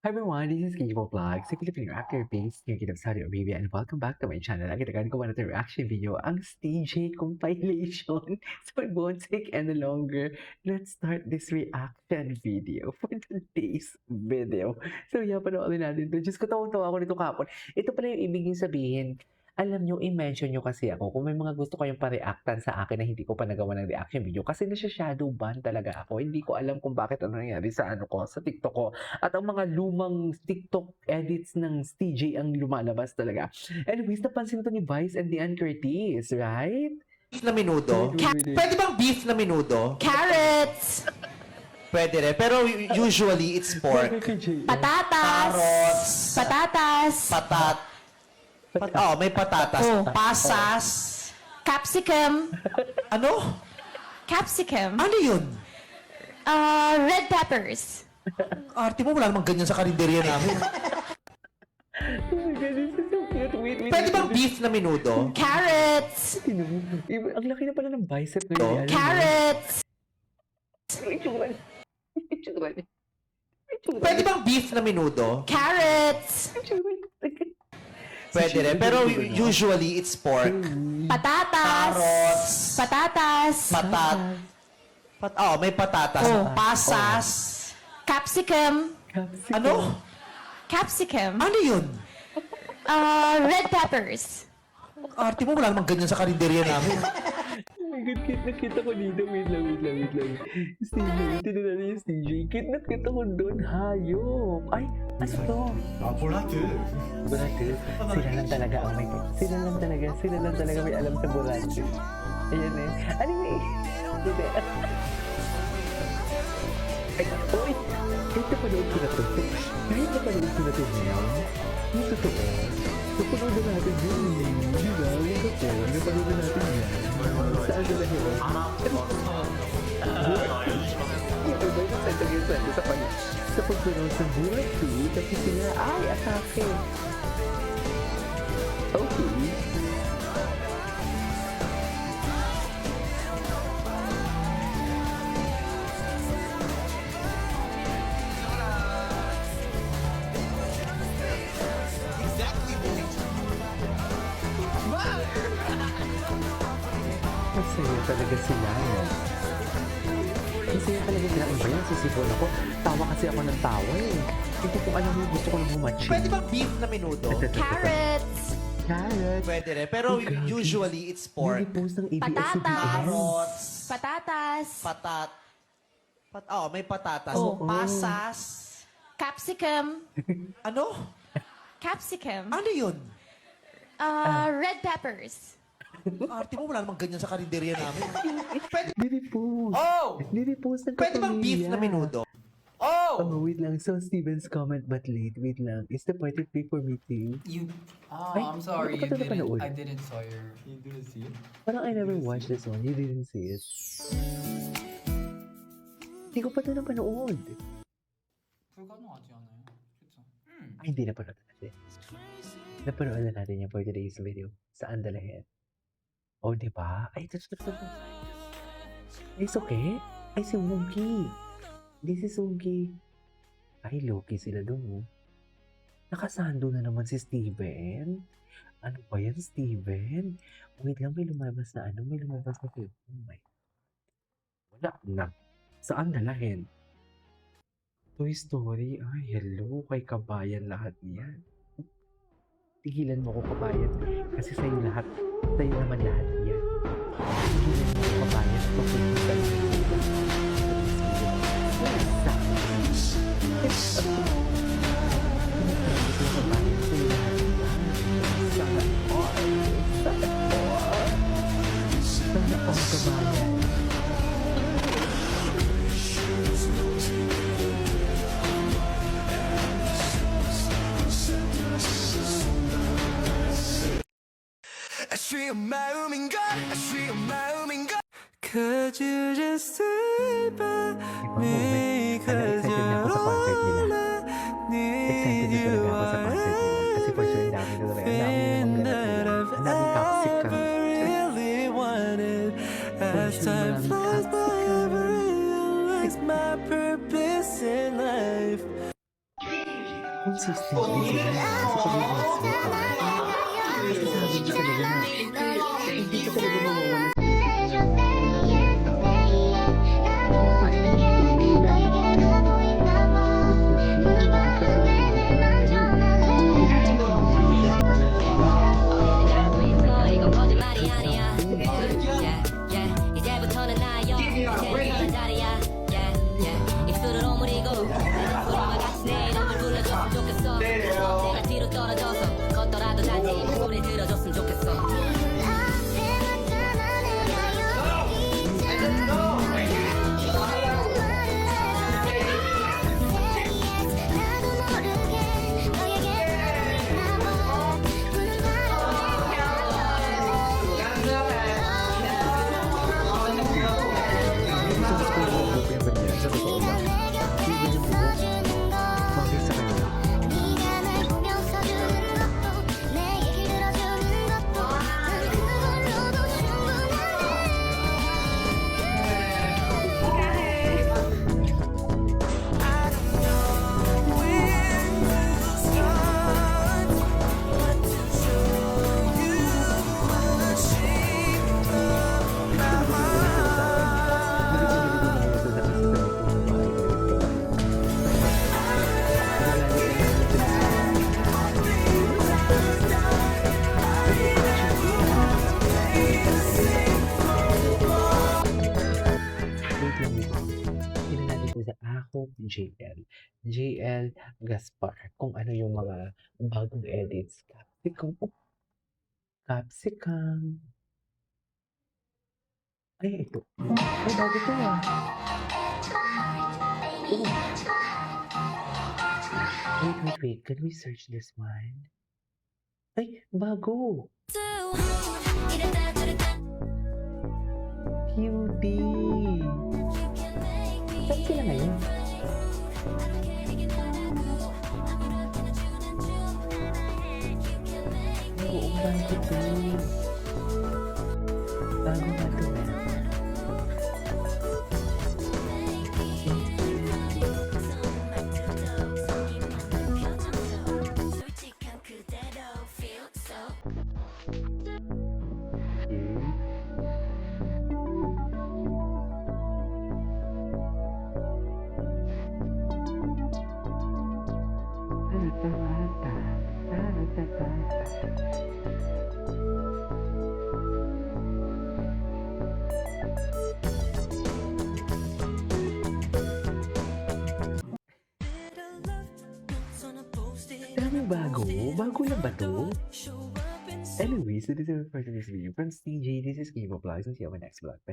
Hi everyone, this is Kijibo Vlog, sa Filipino actor based ngayon kita sa Saudi Arabia, and welcome back to my channel. Lagi tagaan ko na ito reaction video, ang stage compilation. So I won't take any longer. Let's start this reaction video for today's video. So yeah, panoorin natin ito. Diyos ko, tawang-tawa ako nito kapon. Ito pala yung ibig sabihin. Alam nyo, i-mention nyo kasi ako kung may mga gusto kayong pa-reactan sa akin na hindi ko pa nagawa ng reaction video kasi nasa-shadow ban talaga ako. Hindi ko alam kung bakit ano nangyari sa ano ko, sa TikTok ko. At ang mga lumang TikTok edits ng TJ ang lumalabas talaga. Anyways, napansin ito ni Vice and Dian Curtis, right? Beef na menudo? Pwede bang beef na menudo? Carrots, Pwede rin. Pero usually, it's pork. patatas, Carrots. patatas, May patatas. Oh. Pasas. capsicum, Ano? capsicum, Ano yun? red peppers, Arte mo, wala namang ganyan sa karinderya namin. Oh my God, this is so cute. Wait. Pwede bang beef na menudo? carrots, Ang laki na pala ng bicep ngayon. carrots, Pwede bang beef na menudo? carrots, Pwede rin. Pero usually, it's pork. patatas, Carrots. patatas, May patatas. Oh. Pasas. capsicum, Ano? capsicum, Ano yun? red peppers, Arte mo, wala namang ganyan sa karinderya namin. Oh my God, cute na cute ako dito. Wait lang. Steve, tinan natin yung CJ. Cute na cute ako doon. Hayop. Ay, ano to? 보라트 Burate. Sila lang talaga may alam sa burate. Ayan eh. Anyway. Hindi. Ay, oy! Kahit napanood ko na to ngayon, yung totoo. So, panood natin yun eh. Di ba? Yung totoo. Napanood natin yan. Saan na lang yun? Ito ba yung sentence sa pagpanood sa burate? Tapos sila, ay, atake. Okay. Masaya talaga sila. Masaya talaga sila. Ano ba yan? Sisipon ako. Tawa kasi ako ng tawa eh. Hindi ko alam yung gusto ko lang humatch. Pwede bang beef na menudo? carrots, Carrot. Pwede rin. Pero Oh, God. usually, it's pork. Nilipost ng Patatas. ABS-CBN. Carrots. patatas, May patatas. Oh. Pasas. capsicum, Ano? capsicum, Ano yun? red peppers, Arte mo, wala namang ganyan sa karinderya namin. Nilipost. Oh! Nilipost ng Pwede bang beef na menudo? Oh! Oh, wait lang. So, Steven's comment but late. Wait lang. Is the party free for meeting? You. Oh, Ay, I'm sorry. hindi ko pa You ito didn't. napanood. I didn't saw your. You didn't see it? Parang I never watched this one. You didn't see it. Hindi ko pa ito napanood. 불가능 하지 않아요? 그쵸? Ay, hindi napanood natin. Napanood na natin yan for today's video. Saan dalahin? Oh, di ba? Ay, ito. It's okay? Ay, si Wonky. This is Wonky. Ay, Loki sila doon, oh. Nakasando na naman si Steven. Ano ba yan, Steven? Wait lang, may lumabas na ano? May lumabas na film. Oh my. Wala na. Saan dalahin? Toy Story? Ay, hello. Kay kabayan lahat niyan. Tigilan mo ko, kabayan. Kasi sa'yo lahat. Sa'yo naman lahat yan. Tigilan mo ko, kabayan. Papunta mo kabayan. 아쉬운 마음인가 아쉬운 마음인가 Could you just stay by me Excited na ako sa concert nila. Excited na talaga ako sa concert nila. Kasi for sure, ang dami na talaga. Ang dami namang ganap nila. Ang daming toxic ka. really wanted as sure time maraming flies by toxic I realize my purpose in life Consistent din sila sa pagiging sweetheart. Sabi niya talaga na, hindi ko talaga mawawala sa 이건 거짓말이 아니야. 이제부터는 나여. 이제부터는 자리야. 입술을 오므리고 소리와 같이 내 이름을 불러줬으면 좋겠어. 내가 뒤로 떨어져서 걷더라도 단지 소리 들어줬으면 좋겠어. gusto ko yung open ba niya sa totoo lang. Hindi yung buhok. Bakit sa kanya? Wait lang dito. Tingnan natin ito sa Ahop JL. JL Gaspar. Kung ano yung mga bagong edits. Capsicum. Oh, Capsicum. Ay, ito. Ay, bago to ah. Oh. Wait. Can we search this one? Ay, bago. Cutie. Saan sila ngayon? Oo, bago to. Bago ba to eh? Daming bago? Bago lang ba to? Anyways, so this is it for today's video. From CJ, this is Game of Vlogs. And see you on my next vlog. Bye!